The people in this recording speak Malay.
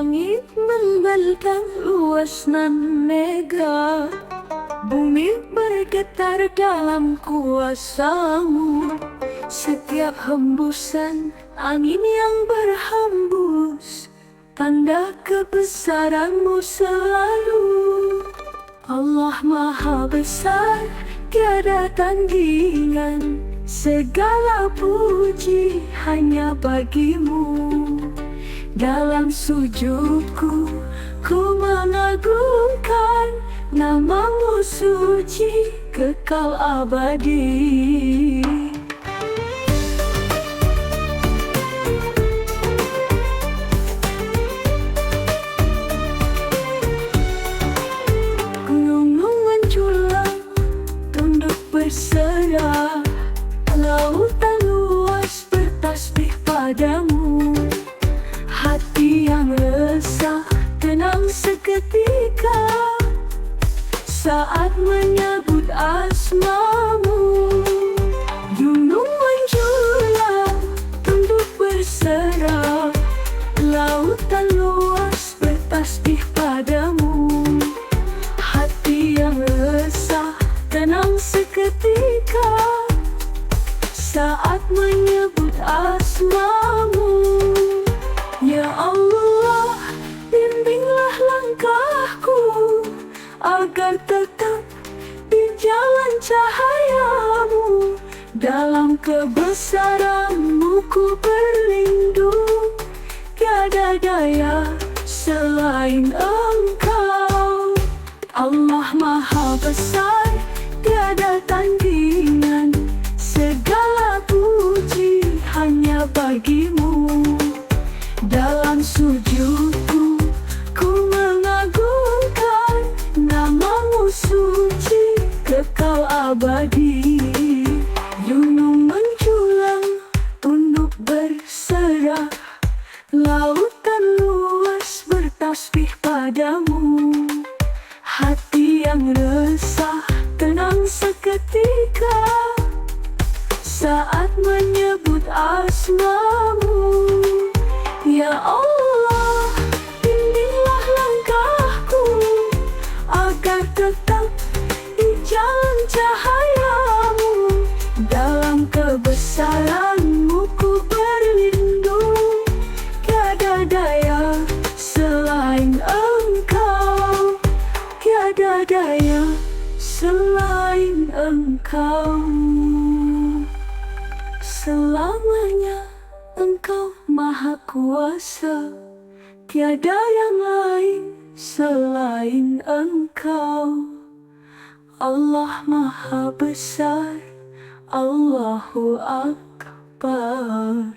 Langit membentang luas nan mega, bumi bergetar dalam kuasa-Mu. Setiap hembusan angin yang berhembus, tanda kebesaran-Mu selalu. Allah Maha Besar, tiada tandingan, segala puji hanya bagi-Mu. Dalam sujudku, ku mengagungkan nama-Mu suci, kekal abadi. Gunung menjulang, tunduk berserah, lautan luas bertasbih padamu. Hati yang resah tenang seketika saat menyebut asma-Mu. Gunung menjulang, tunduk berserah, lautan luas bertasbih padamu. Hati yang resah tenang seketika saat menyebut asma-Mu. Ya Allah, bimbinglah langkahku agar tetap di jalan cahaya-Mu. Dalam kebesaran-Mu ku berlindung, tiada daya selain Engkau. Allah Maha Besar, tiada tandingan, segala puji hanya bagi-Mu. Dalam sujudku, ku mengagungkan nama-Mu suci, kekal abadi. Gunung menjulang, tunduk berserah, lautan luas bertasbih padamu. Hati yang resah tenang seketika saat menyebut asma-Mu. Ya Allah, bimbinglah langkahku agar tetap di jalan cahaya-Mu. Dalam kebesaran-Mu ku berlindung, tiada daya selain Engkau. Tiada daya selain Engkau. Selamanya Engkau Maha Kuasa, tiada yang lain selain Engkau. Allah Maha Besar, Allahu Akbar.